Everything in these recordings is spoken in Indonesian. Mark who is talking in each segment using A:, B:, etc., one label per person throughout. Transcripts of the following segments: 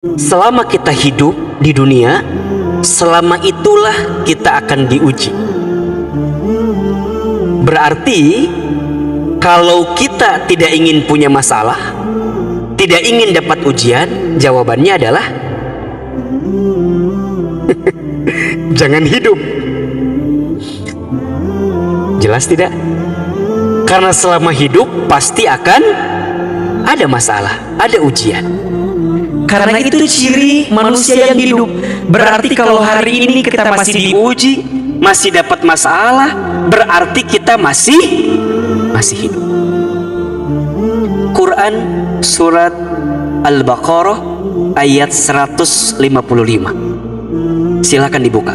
A: Selama kita hidup di dunia, selama itulah kita akan diuji. Berarti kalau kita tidak ingin punya masalah, tidak ingin dapat ujian, jawabannya adalah jangan hidup. Jelas tidak? Karena selama hidup pasti akan ada masalah, ada ujian. Karena itu ciri manusia yang hidup. Berarti kalau hari ini kita masih diuji, masih dapat masalah, berarti kita masih hidup. Quran surat Al-Baqarah ayat 155. Silakan dibuka.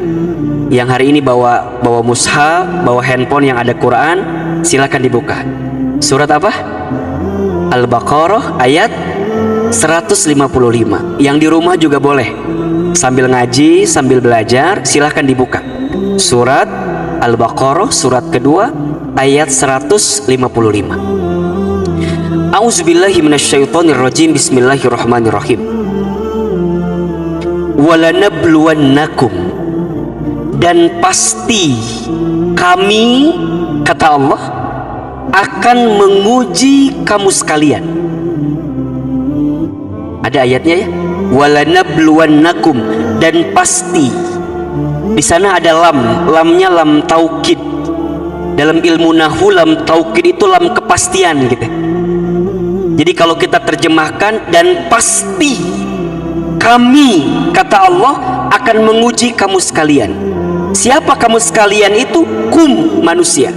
A: Yang hari ini bawa mushaf, bawa handphone yang ada Quran, silakan dibuka. Surat apa? Al-Baqarah ayat 155. Yang di rumah juga boleh, sambil ngaji, sambil belajar, silahkan dibuka. Surat Al-Baqarah, surat kedua, ayat 155. A'udzubillahi minasyaitonirrajim. Bismillahirrahmanirrahim. Walanabluwannakum, dan pasti kami, kata Allah, akan menguji kamu sekalian. Ada ayatnya ya, walanabluwannakum, dan pasti. Di sana ada lamnya lam taukid. Dalam ilmu nahwu lam taukid itu lam kepastian gitu. Jadi kalau kita terjemahkan, dan pasti kami, kata Allah, akan menguji kamu sekalian. Siapa kamu sekalian itu? Manusia.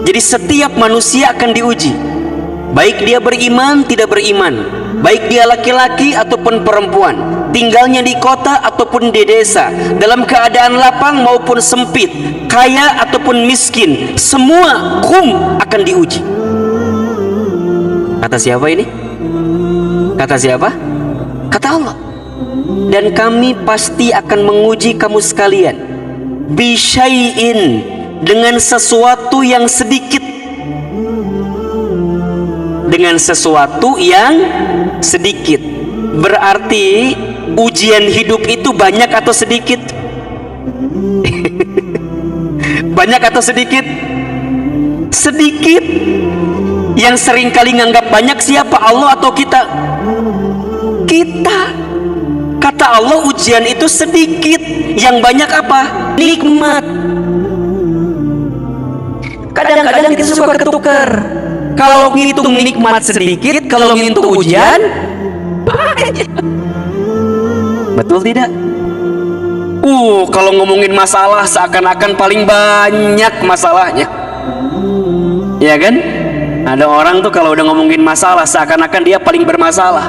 A: Jadi setiap manusia akan diuji, baik dia beriman tidak beriman, baik dia laki-laki ataupun perempuan, tinggalnya di kota ataupun di desa, dalam keadaan lapang maupun sempit, kaya ataupun miskin, semua akan diuji. Kata siapa ini? Kata siapa? Kata Allah. Dan kami pasti akan menguji kamu sekalian bisyai'in, dengan sesuatu yang sedikit. Dengan sesuatu yang sedikit. Berarti ujian hidup itu banyak atau sedikit? Banyak atau sedikit? Sedikit. Yang seringkali nganggap banyak siapa? Allah atau kita? Kita. Kata Allah, ujian itu sedikit. Yang banyak apa? Nikmat. Kadang-kadang kita suka ketukar. Kalau ngitung nikmat sedikit, kalau ngitung ujian banyak. Betul tidak? Kalau ngomongin masalah seakan-akan paling banyak masalahnya. Ya kan? Ada orang tuh kalau udah ngomongin masalah seakan-akan dia paling bermasalah.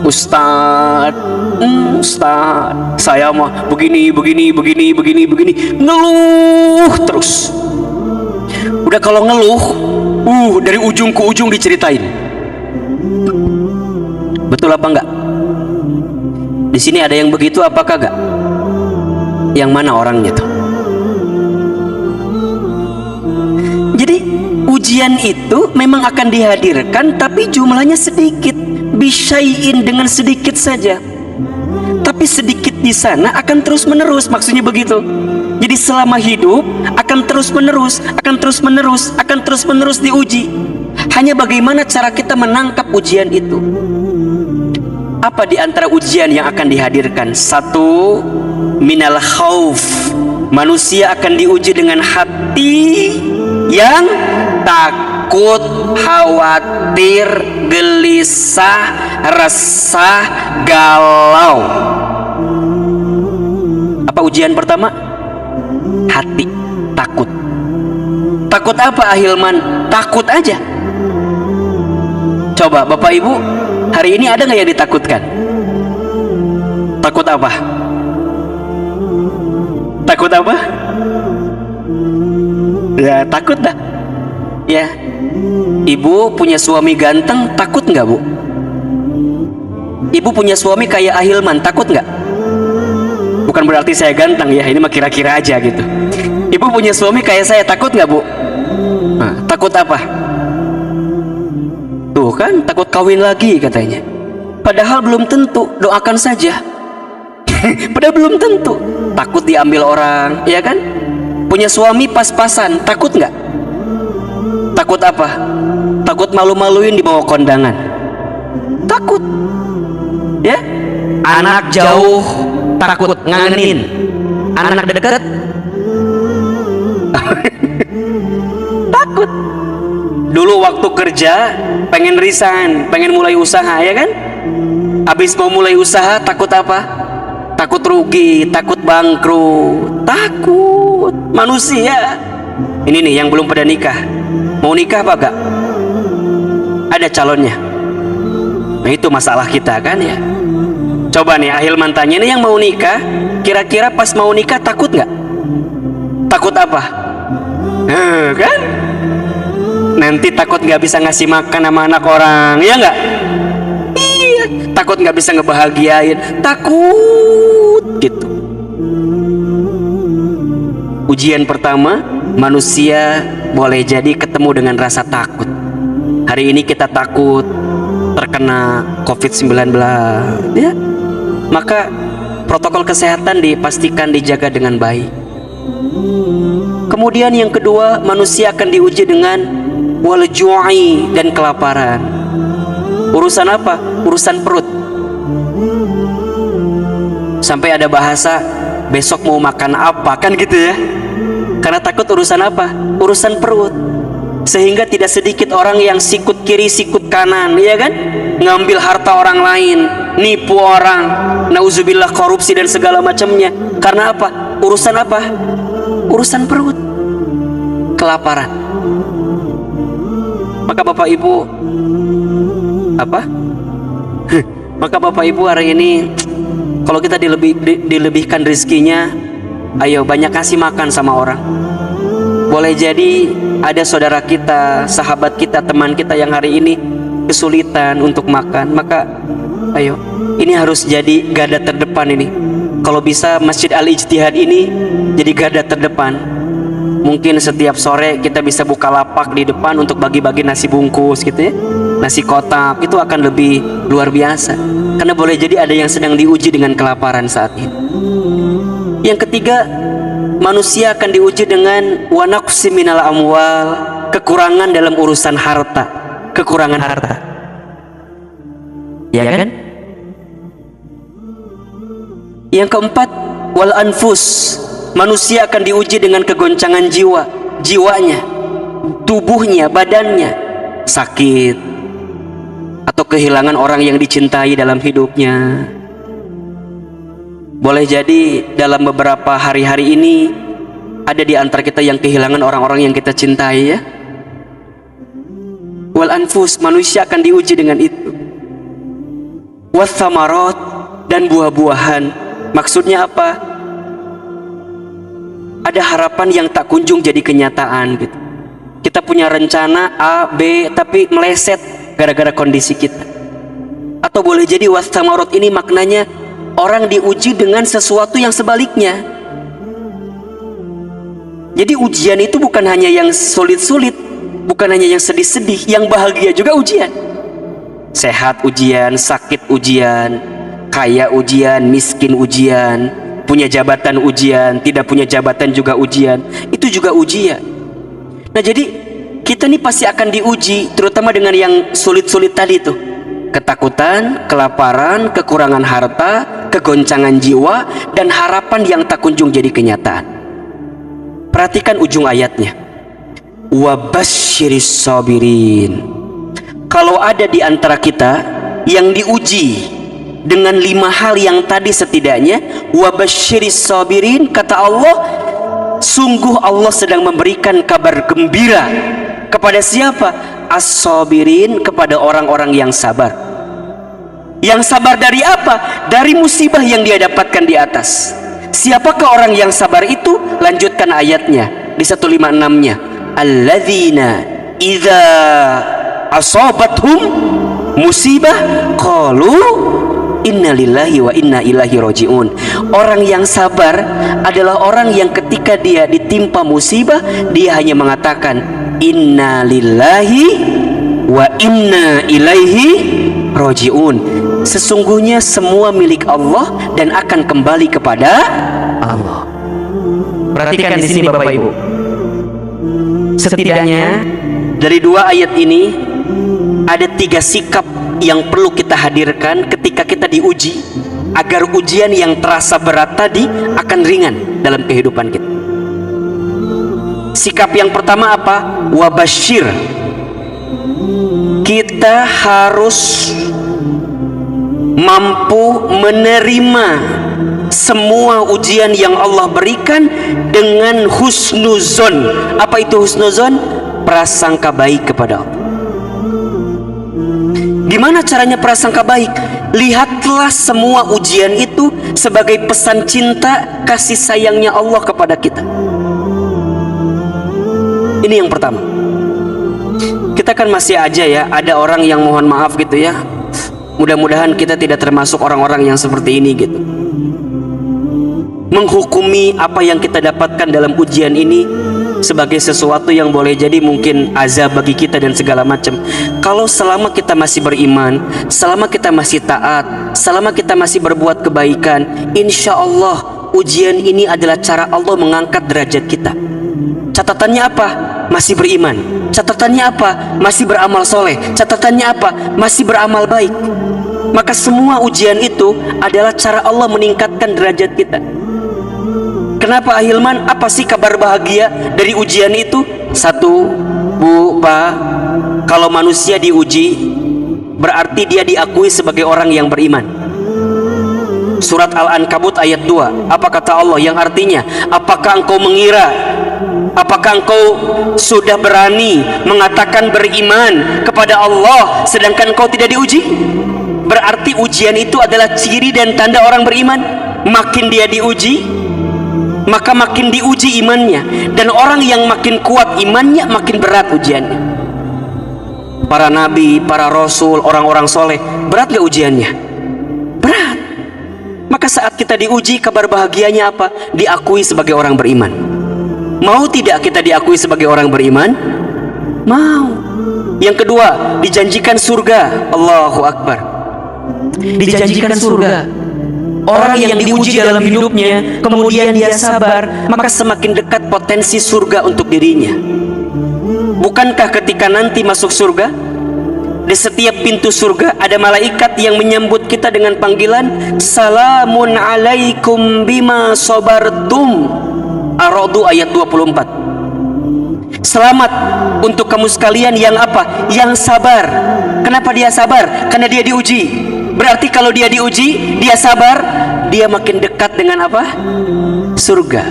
A: Ustadz, saya mah begini, ngeluh terus. Udah kalau ngeluh, dari ujung ke ujung diceritain. Betul apa enggak? Di sini ada yang begitu apa kagak? Yang mana orangnya tuh? Jadi ujian itu memang akan dihadirkan, tapi jumlahnya sedikit. Bisyai'in, dengan sedikit saja. Tapi sedikit di sana akan terus menerus, maksudnya begitu. Jadi selama hidup akan terus menerus diuji. Hanya bagaimana cara kita menangkap ujian itu. Apa di antara ujian yang akan dihadirkan? Satu, minal khauf. Manusia akan diuji dengan hati yang takut, khawatir, gelisah, resah, galau. Apa ujian pertama? Hati, takut. Takut apa, Ahilman? Takut aja. Coba Bapak Ibu, hari ini ada nggak yang ditakutkan? Takut apa? Takut apa? Ya takut dah. Ya, ibu punya suami ganteng, takut nggak bu? Ibu punya suami kayak Ahilman, takut nggak? Bukan berarti saya ganteng ya, ini mah kira-kira aja gitu. Ibu punya suami kayak saya, takut nggak bu? Takut apa? Tuh kan, takut kawin lagi katanya. Padahal belum tentu, doakan saja. Padahal belum tentu. Takut diambil orang, ya kan? Punya suami pas-pasan, takut nggak? Takut apa? Takut malu-maluin dibawa kondangan. Takut. Ya? Anak jauh takut ngangenin. Anak dekat takut. Dulu waktu kerja pengen resign, pengen mulai usaha, ya kan? Habis mau mulai usaha takut apa? Takut rugi, takut bangkrut, takut. Manusia. Ini nih yang belum pada nikah. Mau nikah apa gak? Ada calonnya. Nah itu masalah kita kan ya. Coba nih Ahilman tanya nih yang mau nikah, kira-kira pas mau nikah takut nggak? Takut apa? Kan? Nanti takut nggak bisa ngasih makan sama anak orang, ya nggak? Iya. Takut nggak bisa ngebahagiain, takut gitu. Ujian pertama, manusia boleh jadi ketemu dengan rasa takut. Hari ini kita takut terkena COVID-19, ya. Maka protokol kesehatan dipastikan dijaga dengan baik. Kemudian yang kedua, manusia akan diuji dengan wal ju'i dan kelaparan. Urusan apa? Urusan perut. Sampai ada bahasa besok mau makan apa, kan gitu ya. Karena takut urusan apa? Urusan perut. Sehingga tidak sedikit orang yang sikut kiri sikut kanan, ya kan? Ngambil harta orang lain, nipu orang, nauzubillah, korupsi dan segala macamnya. Karena apa? Urusan apa? Urusan perut. Kelaparan. Maka Bapak Ibu apa? Maka Bapak Ibu hari ini kalau kita dilebihkan rezekinya, ayo banyak kasih makan sama orang. Boleh jadi ada saudara kita, sahabat kita, teman kita yang hari ini kesulitan untuk makan, maka ayo, ini harus jadi garda terdepan ini. Kalau bisa Masjid Al-Ijtihad ini jadi garda terdepan. Mungkin setiap sore kita bisa buka lapak di depan untuk bagi-bagi nasi bungkus gitu ya, nasi kotak, itu akan lebih luar biasa. Karena boleh jadi ada yang sedang diuji dengan kelaparan saat ini. Yang ketiga, manusia akan diuji dengan wa naqsi minal amwal, kekurangan dalam urusan harta, kekurangan harta. Ya kan? Yang keempat, wal anfus, manusia akan diuji dengan kegoncangan jiwa, jiwanya, tubuhnya, badannya sakit atau kehilangan orang yang dicintai dalam hidupnya. Boleh jadi dalam beberapa hari-hari ini ada di antara kita yang kehilangan orang-orang yang kita cintai, ya. Wal anfus, manusia akan diuji dengan itu. Was samarat, dan buah-buahan. Maksudnya apa? Ada harapan yang tak kunjung jadi kenyataan gitu. Kita punya rencana A, B, tapi meleset gara-gara kondisi kita. Atau boleh jadi was samarat ini maknanya orang diuji dengan sesuatu yang sebaliknya. Jadi ujian itu bukan hanya yang sulit-sulit, bukan hanya yang sedih-sedih, yang bahagia juga ujian. Sehat ujian, sakit ujian, kaya ujian, miskin ujian, punya jabatan ujian, tidak punya jabatan juga ujian. Itu juga ujian. Nah jadi kita nih pasti akan diuji, terutama dengan yang sulit-sulit tadi tuh. Ketakutan, kelaparan, kekurangan harta, kegoncangan jiwa, dan harapan yang tak kunjung jadi kenyataan. Perhatikan ujung ayatnya. Wabasyiris sabirin. Kalau ada di antara kita yang diuji dengan 5 hal yang tadi setidaknya, wabasyiris sabirin, kata Allah, sungguh Allah sedang memberikan kabar gembira kepada siapa? As-sabirin, kepada orang-orang yang sabar. Yang sabar dari apa? Dari musibah yang dia dapatkan di atas. Siapakah orang yang sabar itu? Lanjutkan ayatnya di 156-nya. Alladzina idza asabathum musibah qalu innalillahi wa inna ilaihi rajiun. Orang yang sabar adalah orang yang ketika dia ditimpa musibah, dia hanya mengatakan innalillahi wa inna ilaihi rajiun. sesungguhnya semua milik Allah dan akan kembali kepada Allah.
B: Perhatikan di sini Bapak Ibu. Setidaknya
A: dari dua ayat ini ada 3 sikap yang perlu kita hadirkan ketika kita diuji, agar ujian yang terasa berat tadi akan ringan dalam kehidupan kita. Sikap yang pertama apa? Wabashir. Kita harus mampu menerima semua ujian yang Allah berikan dengan husnuzon. Apa itu husnuzon? Prasangka baik kepada Allah. Gimana caranya prasangka baik? Lihatlah semua ujian itu sebagai pesan cinta kasih sayangnya Allah kepada kita. Ini yang pertama. Kita kan masih aja ya, ada orang yang mohon maaf gitu ya. Mudah-mudahan kita tidak termasuk orang-orang yang seperti ini gitu. Menghukumi apa yang kita dapatkan dalam ujian ini sebagai sesuatu yang boleh jadi mungkin azab bagi kita dan segala macam. Kalau selama kita masih beriman, selama kita masih taat, selama kita masih berbuat kebaikan, insya Allah ujian ini adalah cara Allah mengangkat derajat kita. Catatannya apa? Masih beriman. Catatannya apa? Masih beramal soleh. Catatannya apa? Masih beramal baik. Maka semua ujian itu adalah cara Allah meningkatkan derajat kita. Kenapa Ahilman? Apa sih kabar bahagia dari ujian itu? Satu, Bu, Pak, kalau manusia diuji, berarti dia diakui sebagai orang yang beriman. Surat Al-Ankabut ayat 2. Apa kata Allah? Yang artinya, apakah engkau mengira, apakah engkau sudah berani mengatakan beriman kepada Allah sedangkan engkau tidak diuji? Berarti ujian itu adalah ciri dan tanda orang beriman. Makin dia diuji, maka makin diuji imannya. Dan orang yang makin kuat imannya, makin berat ujiannya. Para nabi, para rasul, orang-orang soleh, berat gak ujiannya? Berat. Maka saat kita diuji, kabar bahagianya apa? Diakui sebagai orang beriman. Mau tidak kita diakui sebagai orang beriman? Mau. Yang kedua, dijanjikan surga. Allahu Akbar.
B: dijanjikan surga. Orang yang diuji dalam hidupnya, kemudian dia sabar,
A: maka semakin dekat potensi surga untuk dirinya. Bukankah ketika nanti masuk surga, di setiap pintu surga ada malaikat yang menyambut kita dengan panggilan Salamun alaikum bima sabartum. Ar-Ra'd ayat 24. Selamat untuk kamu sekalian yang apa? Yang sabar. Kenapa dia sabar? Karena dia diuji. Berarti kalau dia diuji, dia sabar, dia makin dekat dengan apa? Surga.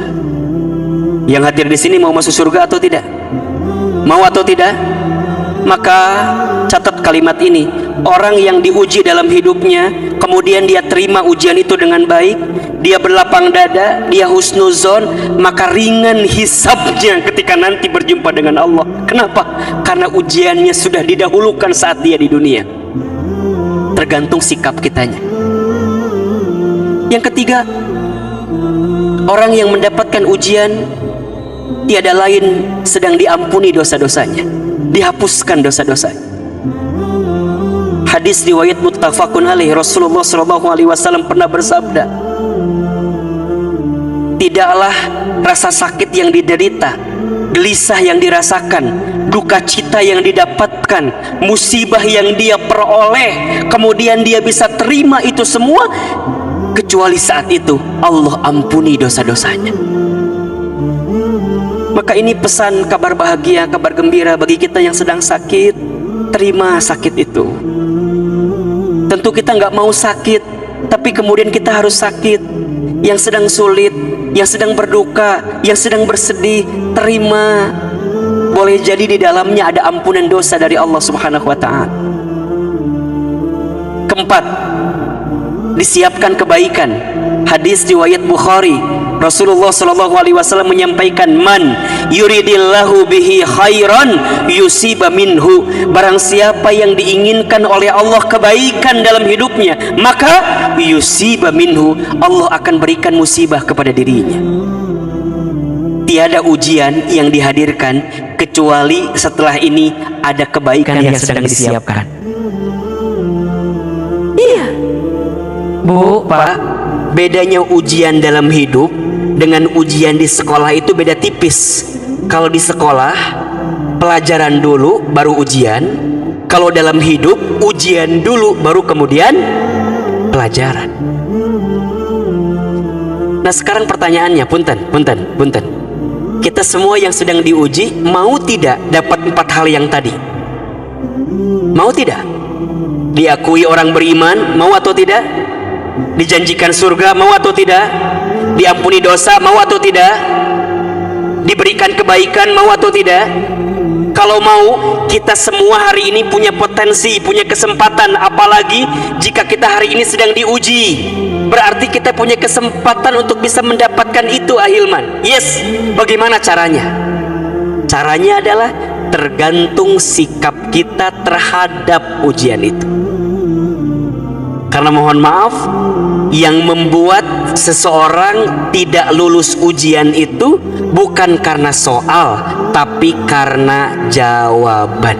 A: Yang hadir di sini mau masuk surga atau tidak? Mau atau tidak? Maka catat kalimat ini. Orang yang diuji dalam hidupnya, kemudian dia terima ujian itu dengan baik, dia berlapang dada, dia husnuzon, maka ringan hisabnya ketika nanti berjumpa dengan Allah. Kenapa? Karena ujiannya sudah didahulukan saat dia di dunia. Tergantung sikap kitanya. Yang ketiga, orang yang mendapatkan ujian tiada lain sedang diampuni dosa-dosanya, dihapuskan dosa-dosanya. Hadis riwayat muttafaqun alaih, Rasulullah SAW pernah bersabda, tidaklah rasa sakit yang diderita, gelisah yang dirasakan, duka cita yang didapatkan, musibah yang dia peroleh, kemudian dia bisa terima itu semua, kecuali saat itu Allah ampuni dosa-dosanya. Maka ini pesan kabar bahagia, kabar gembira bagi kita yang sedang sakit. Terima sakit itu. Tentu kita nggak mau sakit, tapi kemudian kita harus sakit. Yang sedang sulit, yang sedang berduka, yang sedang bersedih, terima. Boleh jadi di dalamnya ada ampunan dosa dari Allah Subhanahu wa Ta'ala. Keempat, disiapkan kebaikan. Hadis riwayat Bukhari, Rasulullah SAW menyampaikan, man yuridillahu bihi khairan yusiba minhu. Barang siapa yang diinginkan oleh Allah kebaikan dalam hidupnya, maka yusiba minhu, Allah akan berikan musibah kepada dirinya. Tiada ujian yang dihadirkan kecuali setelah ini ada kebaikan yang sedang disiapkan. Iya.
B: Bu, Pak.
A: Pak, bedanya ujian dalam hidup dengan ujian di sekolah itu beda tipis. Kalau di sekolah, pelajaran dulu baru ujian. Kalau dalam hidup, ujian dulu baru kemudian pelajaran. Nah sekarang pertanyaannya, punten. Kita semua yang sedang diuji, mau tidak dapat 4 hal yang tadi? Mau tidak? Diakui orang beriman, mau atau tidak? Dijanjikan surga, mau atau tidak? Diampuni dosa, mau atau tidak? Diberikan kebaikan, mau atau tidak? Kalau mau, kita semua hari ini punya potensi, punya kesempatan. Apalagi jika kita hari ini sedang diuji, berarti kita punya kesempatan untuk bisa mendapatkan itu, Ahilman. Yes, bagaimana caranya? Caranya adalah tergantung sikap kita terhadap ujian itu. Karena mohon maaf, yang membuat seseorang tidak lulus ujian itu bukan karena soal, tapi karena jawaban.